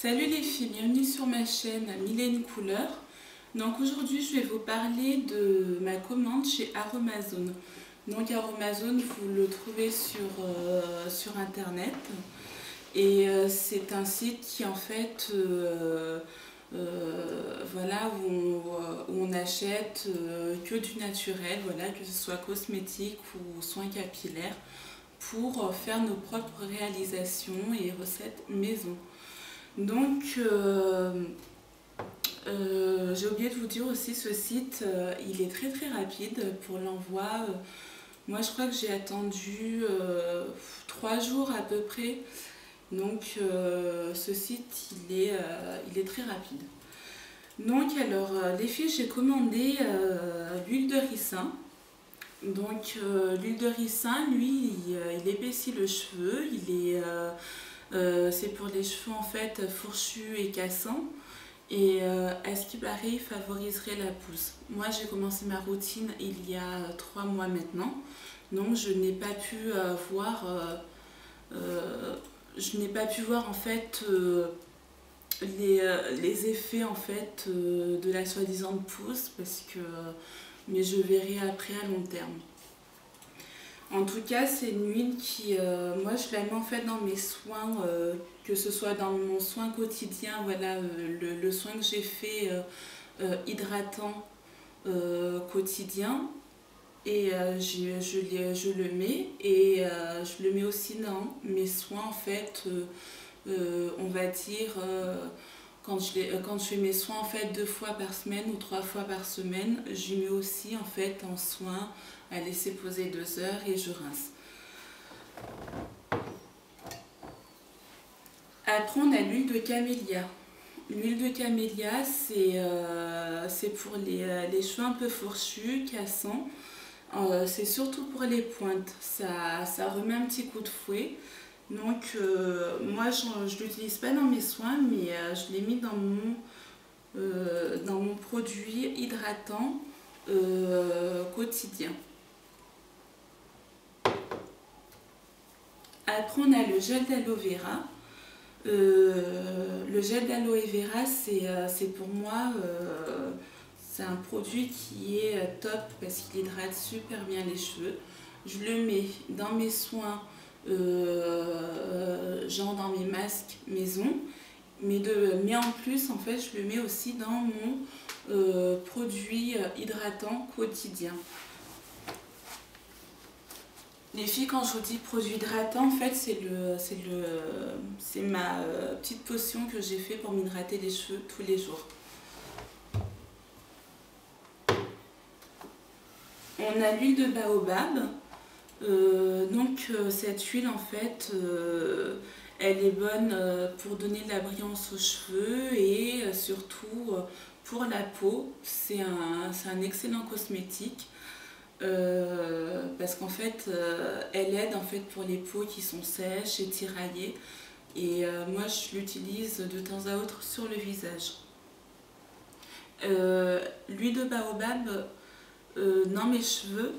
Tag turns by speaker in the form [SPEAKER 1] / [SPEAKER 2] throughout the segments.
[SPEAKER 1] Salut les filles, bienvenue sur ma chaîne Mille Couleurs. Donc aujourd'hui je vais vous parler de ma commande chez Aromazone. Donc Aromazone, vous le trouvez sur internet et c'est un site qui en fait voilà, où on achète que du naturel, voilà, que ce soit cosmétique ou soins capillaires, pour faire nos propres réalisations et recettes maison. Donc, j'ai oublié de vous dire aussi, ce site, il est très très rapide pour l'envoi. Moi, je crois que j'ai attendu 3 jours à peu près. Donc, ce site, il est très rapide. Donc, alors, les filles, j'ai commandé l'huile de ricin. Donc, l'huile de ricin, lui, il épaissit le cheveu. C'est pour les cheveux en fait fourchus et cassants, et à ce qui paraît il favoriserait la pousse. Moi j'ai commencé ma routine il y a 3 mois maintenant, donc je n'ai pas pu voir en fait les effets en fait de la soi-disant pousse, mais je verrai après à long terme. En tout cas, c'est une huile qui, moi je la mets en fait dans mes soins, que ce soit dans mon soin quotidien, voilà, le soin que j'ai fait hydratant quotidien, et je le mets, et je le mets aussi dans mes soins en fait, on va dire, quand je fais mes soins en fait 2 fois par semaine ou 3 fois par semaine, j'y mets aussi en fait en soin à laisser poser 2 heures et je rince. Après on a l'huile de camélia. L'huile de camélia, c'est pour les cheveux un peu fourchus, cassants. C'est surtout pour les pointes, ça remet un petit coup de fouet. Donc moi je ne l'utilise pas dans mes soins, mais je l'ai mis dans mon produit hydratant quotidien. Après on a le gel d'aloe vera. Le gel d'aloe vera, c'est pour moi c'est un produit qui est top parce qu'il hydrate super bien les cheveux. Je le mets dans mes soins, genre dans mes masques maison, mais en plus en fait je le mets aussi dans mon produit hydratant quotidien. Les filles, quand je vous dis produit hydratant, en fait c'est ma petite potion que j'ai fait pour m'hydrater les cheveux tous les jours. On a l'huile de baobab. Cette huile en fait elle est bonne pour donner de la brillance aux cheveux, et surtout pour la peau. C'est un excellent cosmétique parce qu'en fait elle aide en fait pour les peaux qui sont sèches et tiraillées, et moi je l'utilise de temps à autre sur le visage. L'huile de baobab dans mes cheveux,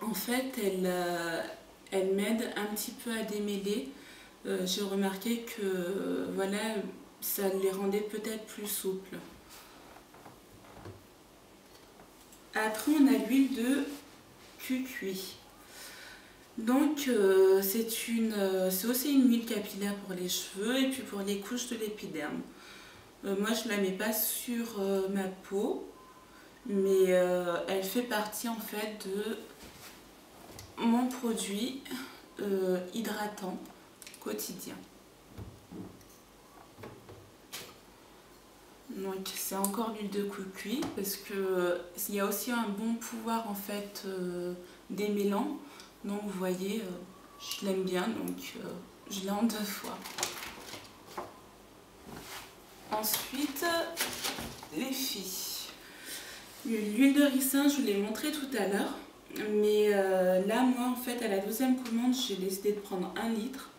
[SPEAKER 1] en fait, elle m'aide un petit peu à démêler. J'ai remarqué que voilà, ça les rendait peut-être plus souples. Après, on a l'huile de cucuy. Donc, c'est aussi une huile capillaire pour les cheveux et puis pour les couches de l'épiderme. Moi, je ne la mets pas sur ma peau, mais elle fait partie en fait de mon produit hydratant quotidien. Donc c'est encore l'huile de cucuy parce que il y a aussi un bon pouvoir en fait démêlant. Donc vous voyez, je l'aime bien, donc je l'ai en 2 fois. Ensuite, les filles, l'huile de ricin, je vous l'ai montré tout à l'heure. Mais là, moi, en fait, à la 2e commande, j'ai décidé de prendre 1 litre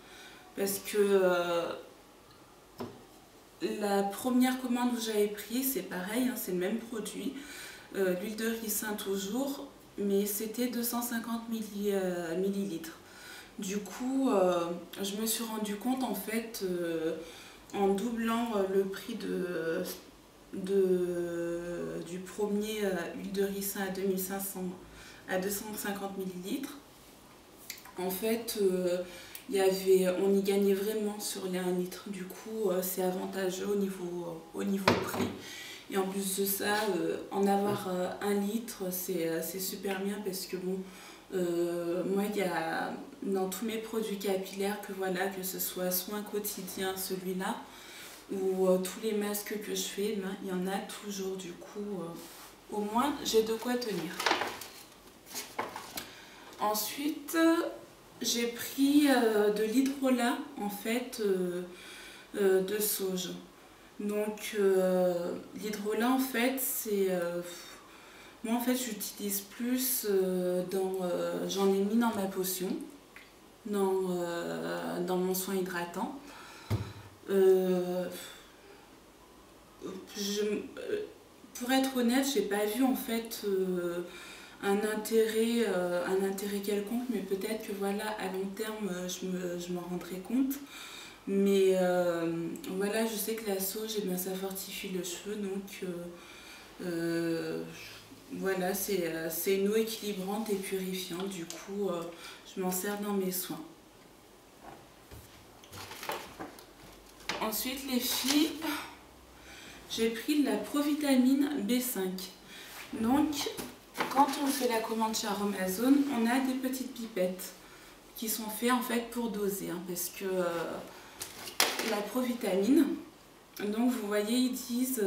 [SPEAKER 1] parce que la première commande où j'avais pris, c'est pareil, hein, c'est le même produit, l'huile de ricin toujours, mais c'était 250 millilitres. Du coup, je me suis rendu compte en fait en doublant le prix du premier huile de ricin à 2500 à 250 millilitres. En fait, on y gagnait vraiment sur les 1 litre. Du coup, c'est avantageux au niveau prix. Et en plus de ça, en avoir 1 litre, c'est super bien parce que bon, moi, il y a dans tous mes produits capillaires que ce soit soin quotidien, celui-là, ou tous les masques que je fais, ben, il y en a toujours. Du coup, au moins, j'ai de quoi tenir. Ensuite, j'ai pris de l'hydrolat en fait de sauge. Donc l'hydrolat en fait c'est moi en fait j'utilise plus j'en ai mis dans ma potion, dans mon soin hydratant. Pour être honnête, j'ai pas vu en fait un intérêt quelconque, mais peut-être que voilà, à long terme, je m'en rendrai compte. Mais voilà, je sais que la sauge, eh bien, ça fortifie le cheveu, donc voilà, c'est une eau équilibrante et purifiante, du coup, je m'en sers dans mes soins. Ensuite, les filles, j'ai pris de la provitamine B5. Donc, quand on fait la commande chez Amazon, on a des petites pipettes qui sont faites en fait pour doser, hein, parce que la provitamine, donc vous voyez, ils disent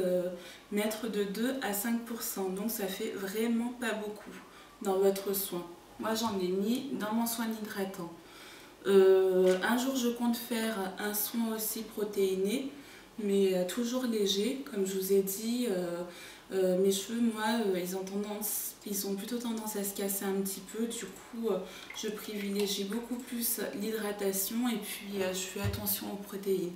[SPEAKER 1] mettre de 2 à 5%, donc ça fait vraiment pas beaucoup dans votre soin. Moi, j'en ai mis dans mon soin hydratant. Un jour, je compte faire un soin aussi protéiné, mais toujours léger. Comme je vous ai dit, mes cheveux, moi, ils ont plutôt tendance à se casser un petit peu. Du coup, je privilégie beaucoup plus l'hydratation et puis je fais attention aux protéines.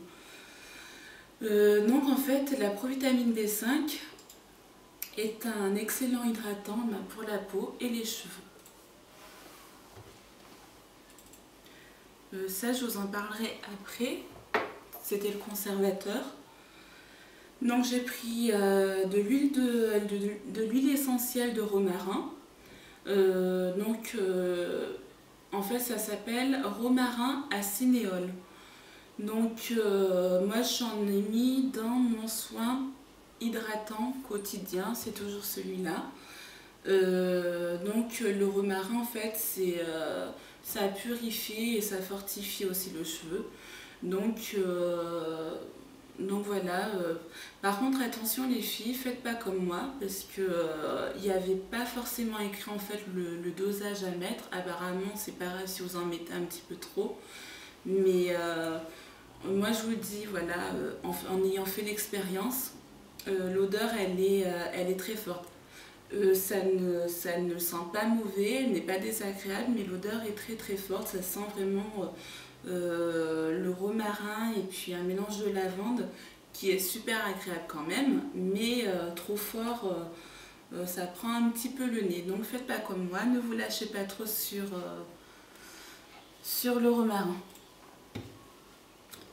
[SPEAKER 1] Donc en fait, la provitamine B5 est un excellent hydratant pour la peau et les cheveux. Ça, je vous en parlerai après. C'était le conservateur. Donc j'ai pris de l'huile essentielle de romarin. En fait, ça s'appelle romarin à cinéole. Donc moi, j'en ai mis dans mon soin hydratant quotidien. C'est toujours celui-là. Donc le romarin, en fait, ça purifie et ça fortifie aussi le cheveu. Donc voilà. Par contre, attention les filles, faites pas comme moi parce que il n'y avait pas forcément écrit en fait le dosage à mettre. Apparemment, c'est pas grave si vous en mettez un petit peu trop. Mais moi, je vous dis, voilà, en ayant fait l'expérience, l'odeur, elle est très forte. Ça ne sent pas mauvais, elle n'est pas désagréable, mais l'odeur est très très forte. Ça sent vraiment le romarin et puis un mélange de lavande qui est super agréable quand même, mais trop fort, ça prend un petit peu le nez. Donc faites pas comme moi, ne vous lâchez pas trop sur le romarin.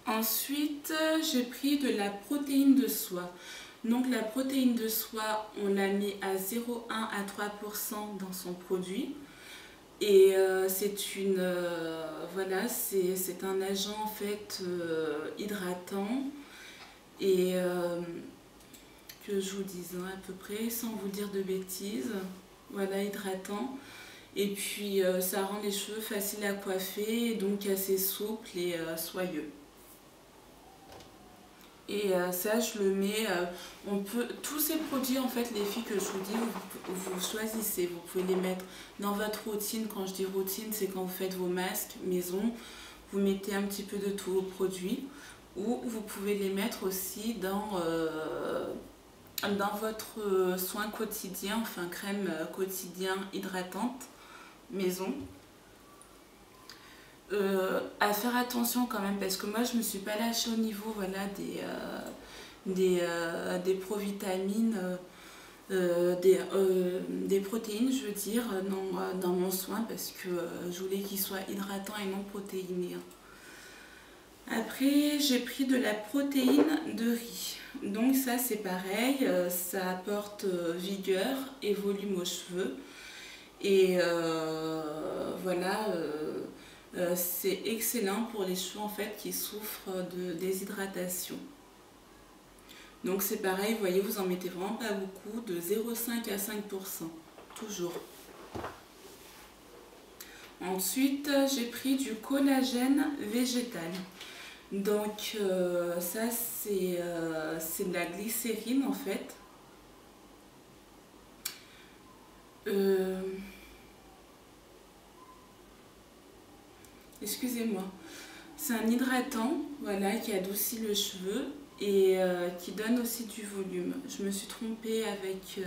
[SPEAKER 1] Ensuite, j'ai pris de la protéine de soie. Donc la protéine de soie, on la met à 0,1 à 3% dans son produit. Et voilà, c'est un agent en fait hydratant et que je vous dise à peu près, sans vous dire de bêtises. Voilà, hydratant. Et puis ça rend les cheveux faciles à coiffer, donc assez souples et soyeux. Et ça, je le mets, tous ces produits, en fait, les filles que je vous dis, vous choisissez. Vous pouvez les mettre dans votre routine. Quand je dis routine, c'est quand vous faites vos masques maison, vous mettez un petit peu de tous vos produits. Ou vous pouvez les mettre aussi dans votre soin quotidien, enfin crème quotidien hydratante maison. À faire attention quand même parce que moi je me suis pas lâchée au niveau voilà, des provitamines, des protéines je veux dire dans mon soin parce que je voulais qu'il soit hydratant et non protéiné. Après, j'ai pris de la protéine de riz. Donc ça, c'est pareil, ça apporte vigueur et volume aux cheveux. Et voilà, c'est excellent pour les cheveux en fait qui souffrent de déshydratation. Donc c'est pareil, vous voyez, vous en mettez vraiment pas beaucoup, de 0,5 à 5%, toujours. Ensuite, j'ai pris du collagène végétal. Donc ça, c'est de la glycérine en fait. Excusez-moi. C'est un hydratant, voilà, qui adoucit le cheveu et qui donne aussi du volume. Je me suis trompée avec...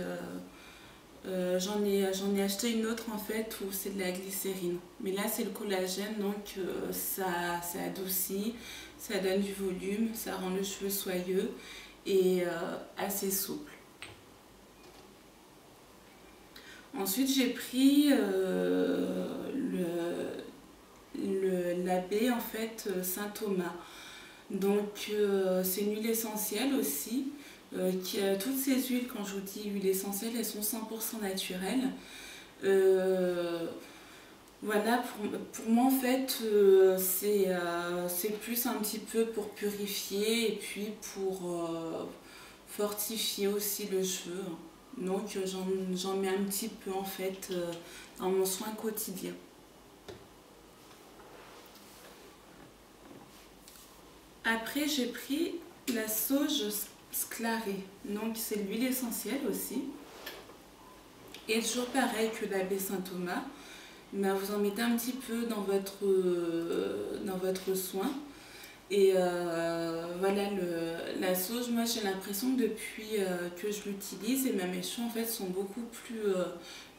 [SPEAKER 1] j'en ai acheté une autre en fait où c'est de la glycérine. Mais là c'est le collagène, donc ça adoucit, ça donne du volume, ça rend le cheveu soyeux et assez souple. Ensuite j'ai pris la baie en fait Saint-Thomas. Donc c'est une huile essentielle aussi. Toutes ces huiles, quand je vous dis huile essentielle, elles sont 100% naturelles. Voilà, pour moi en fait, c'est plus un petit peu pour purifier et puis pour fortifier aussi le cheveu. Donc j'en mets un petit peu en fait dans mon soin quotidien. Après j'ai pris la sauge sclarée, donc c'est l'huile essentielle aussi. Et toujours pareil que la baie Saint-Thomas, vous en mettez un petit peu dans votre soin. Et voilà, la sauge, moi j'ai l'impression que depuis que je l'utilise, et mes cheveux en fait sont beaucoup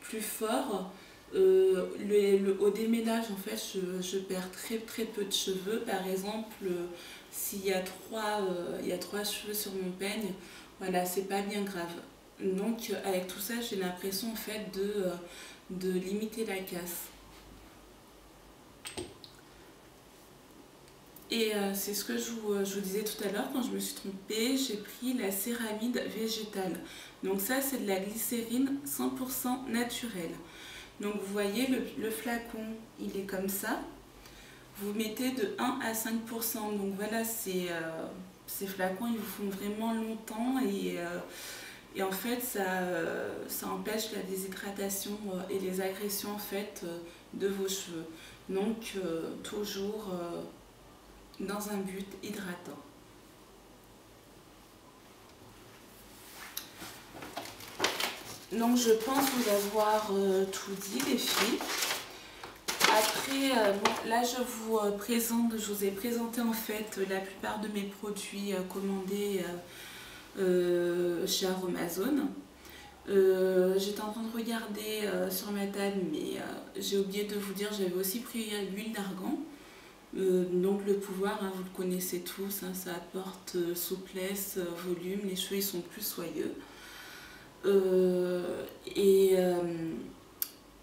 [SPEAKER 1] plus forts. Au déménage en fait je perds très peu de cheveux. Par exemple, s'il y a trois cheveux sur mon peigne, voilà, c'est pas bien grave. Donc avec tout ça j'ai l'impression en fait de limiter la casse. Et c'est ce que je vous disais tout à l'heure quand je me suis trompée, j'ai pris la céramide végétale. Donc ça c'est de la glycérine 100% naturelle. Donc vous voyez le flacon, il est comme ça. Vous mettez de 1 à 5%. Donc voilà, ces flacons ils vous font vraiment longtemps et en fait ça empêche la déshydratation et les agressions en fait de vos cheveux. Donc toujours dans un but hydratant. Donc je pense vous avoir tout dit les filles. Après, bon, là je vous ai présenté en fait la plupart de mes produits commandés chez Aromazone. J'étais en train de regarder sur ma table, mais j'ai oublié de vous dire, j'avais aussi pris l'huile d'argan. Donc le pouvoir, hein, vous le connaissez tous, hein, ça apporte souplesse, volume, les cheveux ils sont plus soyeux.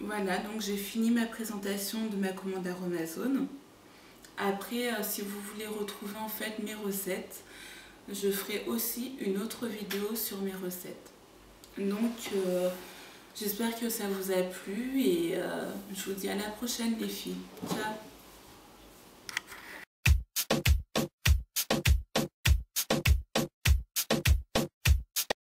[SPEAKER 1] Voilà, donc j'ai fini ma présentation de ma commande Aromazone. Après, si vous voulez retrouver en fait mes recettes, je ferai aussi une autre vidéo sur mes recettes. Donc j'espère que ça vous a plu et je vous dis à la prochaine les filles. Ciao!